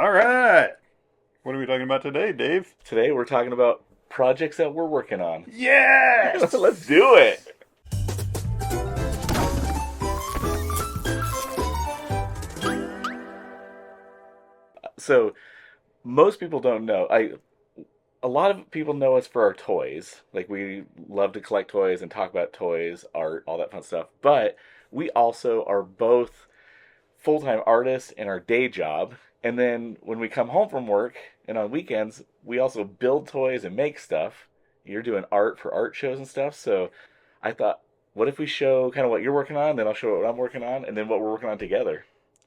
All right. What are we talking about today, Dave? Today we're talking about projects that we're working on. Let's Yes! do it. So, most people don't know. A lot of people know us for our toys. Like we love to collect toys and talk about toys, art, all that fun stuff. But we also are both full-time artists in our day job. And then when we come home from work and on weekends, we also build toys and make stuff. You're doing art for art shows and stuff. So I thought, what if we show kind of what you're working on, then I'll show what I'm working on, and then what we're working on together.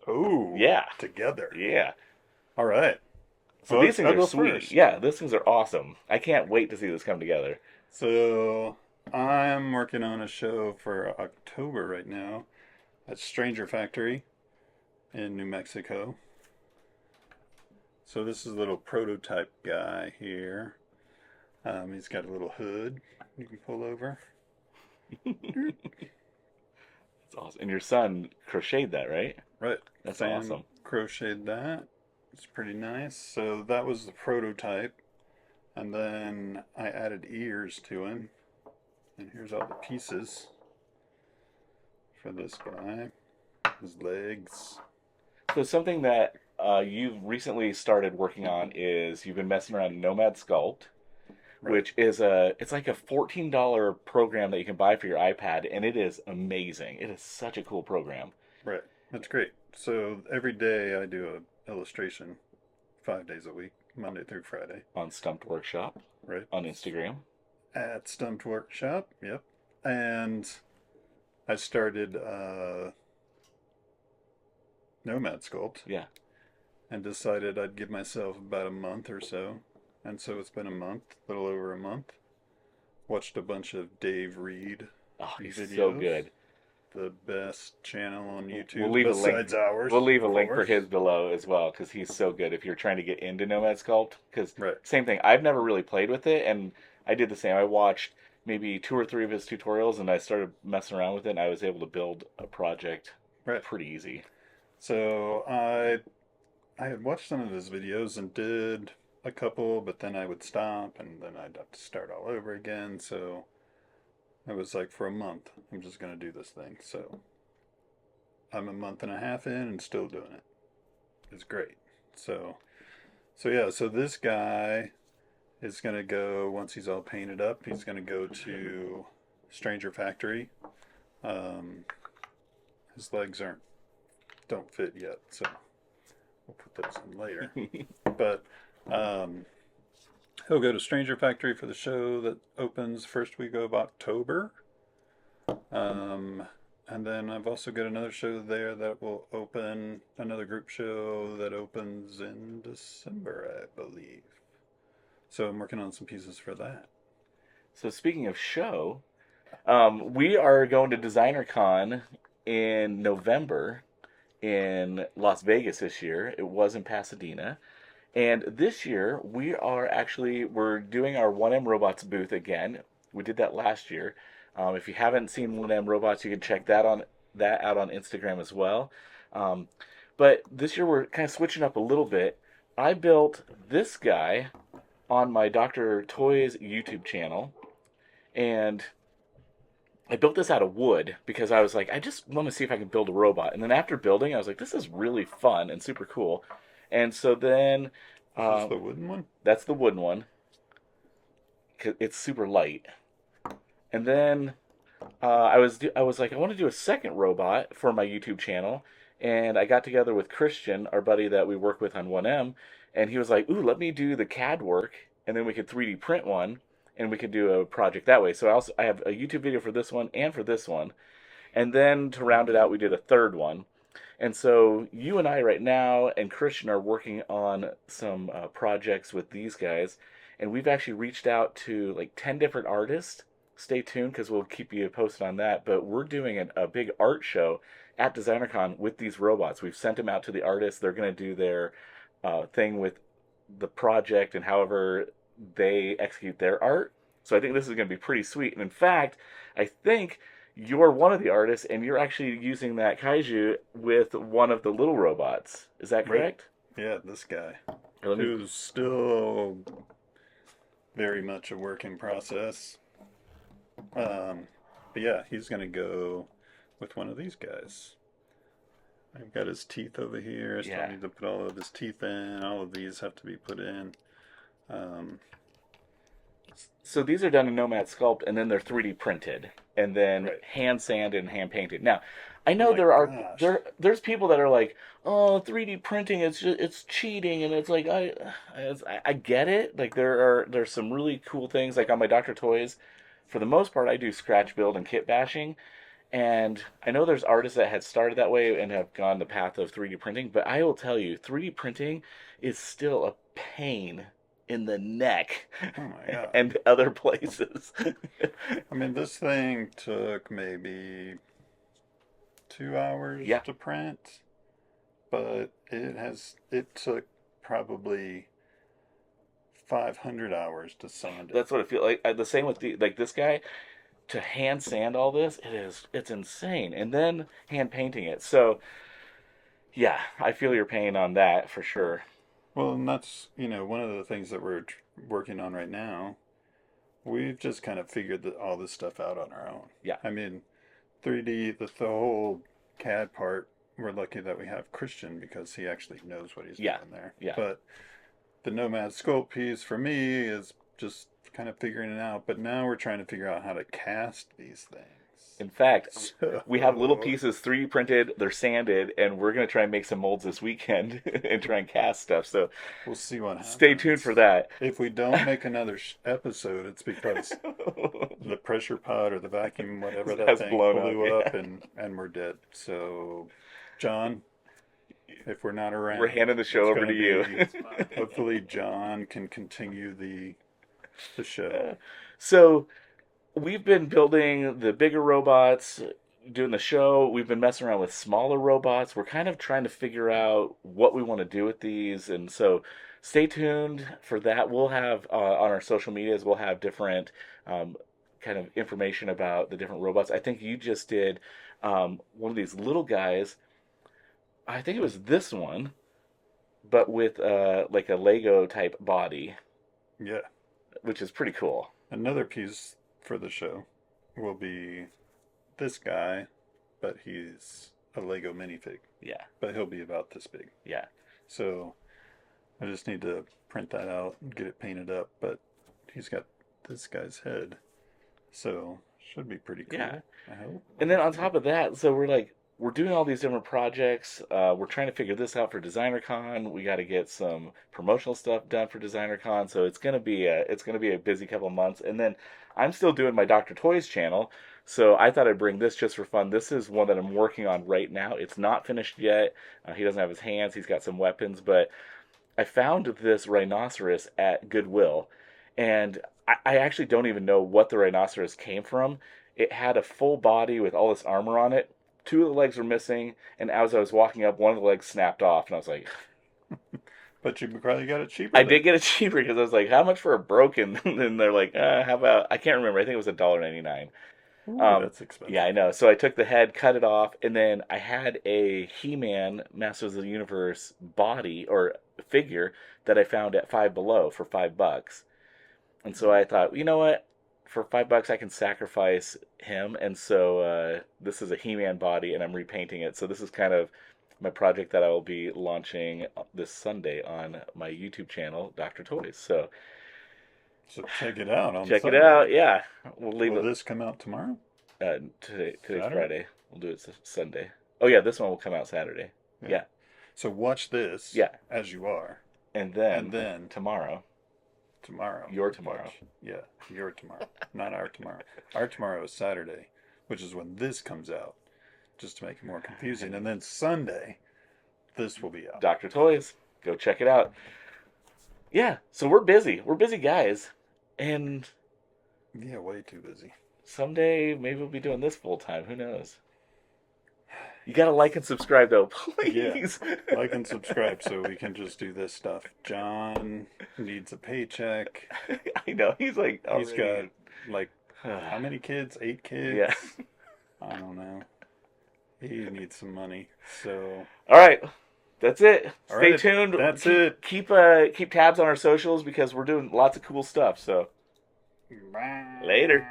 Oh, Yeah, together. yeah. All right. So Well, these things I'll are go sweet. first. Yeah, those things are awesome. I can't wait to see this come together. So, I'm working on a show for October right now at Stranger Factory in New Mexico. So, this is a little prototype guy here. He's got a little hood you can pull over. It's awesome. And your son crocheted that, right? Right. That's Sam awesome. crocheted that. It's pretty nice. So that was the prototype. And then I added ears to him. And here's all the pieces for this guy. His legs. So something that you've recently started working on is you've been messing around in Nomad Sculpt, Right. which is it's like a $14 program that you can buy for your iPad, and it is amazing. It is such a cool program. Right. That's great. So every day I do a illustration 5 days a week, Monday through Friday. On Stumped Workshop Right. on Instagram. At Stumped Workshop. Yep. And I started Nomad Sculpt Yeah. and decided I'd give myself about a month or so. And so it's been a month, a little over a month. Watched a bunch of Dave Reed Oh, he's so videos. good. The best channel on We'll YouTube leave a link. besides ours, We'll leave a of link for course. his below as well because he's so good. If you're trying to get into Nomad Sculpt, because Right. same thing. I've never really played with it, and I did the same. I watched maybe two or three of his tutorials, and I started messing around with it, and I was able to build a project Right. pretty easy. So I had watched some of his videos and did a couple, but then I would stop and then I'd have to start all over again. So I was like, for a month, I'm just gonna do this thing. So I'm a month and a half in and still doing it. It's great. So yeah, so this guy is gonna go once he's all painted up. He's gonna go to Stranger Factory. Um, his legs don't fit yet, so we'll put those in later. But um, he'll go to Stranger Factory for the show that opens first week of October. Um, and then I've also got another show there that will open, another group show that opens in December, I believe. So I'm working on some pieces for that. So speaking of show, we are going to DesignerCon in November in Las Vegas this year. It was in Pasadena. And this year we're doing our 1M Robots booth again. We did that last year. If you haven't seen 1M Robots, you can check that out on Instagram as well. Um, but this year we're kind of switching up a little bit. I built this guy on my Dr. Toys YouTube channel, and I built this out of wood because I was like, I just want to see if I can build a robot. And then after building, I was like, this is really fun and super cool. And so then Is this um, the wooden one? that's the wooden one. 'Cause it's super light. And then I was like, I want to do a second robot for my YouTube channel, and I got together with Christian, our buddy that we work with on 1M, and he was like, "Ooh, let me do the CAD work, and then we could 3D print one, and we could do a project that way." So I have a YouTube video for this one and for this one, and then to round it out, we did a third one. And so you and I right now and Christian are working on some projects with these guys, and we've actually reached out to like 10 different artists. Stay tuned because we'll keep you posted on that. But we're doing a big art show at DesignerCon with these robots. We've sent them out to the artists. They're going to do their thing with the project and however they execute their art. So I think this is going to be pretty sweet. And in fact, I think you're one of the artists and you're actually using that kaiju with one of the little robots. Is that Right. correct? Yeah, this guy, Let me. who's still very much a work in process. But yeah, he's gonna go with one of these guys. I've got his teeth over here. I still Yeah. need to put all of his teeth in. All of these have to be put in. Um, So these are done in Nomad Sculpt, and then they're 3D printed, and then right. hand sanded and hand painted. Now, I Oh know my there are gosh. there's people that are like, oh, 3D printing, it's cheating, and it's like I get it. Like there's some really cool things. Like on my Dr. Toys, for the most part, I do scratch build and kit bashing, and I know there's artists that had started that way and have gone the path of 3D printing, but I will tell you, 3D printing is still a pain in the neck Oh my god. and other places. I mean, this thing took maybe 2 hours Yeah, to print, but it took probably 500 hours to sand it. that's what it feels like. The same with like this guy to hand sand all this. It's insane, and then hand painting it. So yeah, I feel your pain on that for sure. Well, and that's, one of the things that we're working on right now. We've just kind of figured all this stuff out on our own. Yeah, I mean, 3D, the whole CAD part, we're lucky that we have Christian because he actually knows what he's yeah, doing there. yeah. But the Nomad sculpt piece for me is just kind of figuring it out. But now we're trying to figure out how to cast these things. In fact, we have little So pieces 3D printed, they're sanded, and we're going to try and make some molds this weekend and try and cast stuff. So we'll see what stay tuned for happens. that. If we don't make another episode, it's because the pressure pod or the vacuum, whatever that Has thing, blown up. blew Yeah. up and we're dead. So, John, if we're not We're around, handing the show it's over going to to you. be hopefully John can continue the show. So we've been building the bigger robots, doing the show. We've been messing around with smaller robots. We're kind of trying to figure out what we want to do with these, and so stay tuned for that. We'll have on our social medias. We'll have different um, kind of information about the different robots. I think you just did one of these little guys. I think it was this one, but with like a Lego type body, Yeah. which is pretty cool. Another piece for the show will be this guy, but he's a Lego minifig, Yeah, but he'll be about this big. yeah, So I just need to print that out and get it painted up, but he's got this guy's head. So should be pretty yeah. cool, I hope. And then on top of that, so we're doing all these different projects. We're trying to figure this out for DesignerCon. We got to get some promotional stuff done for DesignerCon. So it's gonna be a busy couple of months. And then I'm still doing my Dr. Toys channel. So I thought I'd bring this just for fun. This is one that I'm working on right now. It's not finished yet. He doesn't have his hands. He's got some weapons, but I found this rhinoceros at Goodwill, and I actually don't even know what the rhinoceros came from. It had a full body with all this armor on it. Two of the legs were missing, and as I was walking up, one of the legs snapped off, and I was like, But you probably got it cheaper I then. did get it cheaper because I was like, how much for a broken? And they're like, how about I can't remember. I think it was $1.99. Ooh, that's Yeah, expensive. I know. So I took the head, cut it off, and then I had a He-Man Masters of the Universe body or figure that I found at Five Below for $5. And so I thought, you know what? For $5, I can sacrifice him. And so this is a He-Man body, and I'm repainting it. So this is kind of my project that I will be launching this Sunday on my YouTube channel, Dr. Toys. So So check it out on check it out. Sunday. Yeah, we'll leave Will it this come out tomorrow? today's Saturday? Friday. We'll do it Sunday. Oh yeah, this one will come out Saturday. Yeah. Yeah, So watch this yeah, as you are. and And then then tomorrow, tomorrow. your tomorrow. Yeah, your tomorrow. Not our tomorrow. Our tomorrow is Saturday, which is when this comes out, just to make it more confusing. And then Sunday, this will be out. Dr. Toys, go check it out. Yeah, so we're busy. We're busy guys, and Yeah, way too busy. someday maybe we'll be doing this full time. Who knows? You gotta like and subscribe though, Yeah, please. like and subscribe so we can just do this stuff. John needs a paycheck. I know he's like He's got already. like how many kids? 8 kids? Yeah. I don't know. He needs some money. So All right. That's it. All Stay right, tuned. that's Keep it. keep tabs on our socials because we're doing lots of cool stuff. So Bye. later.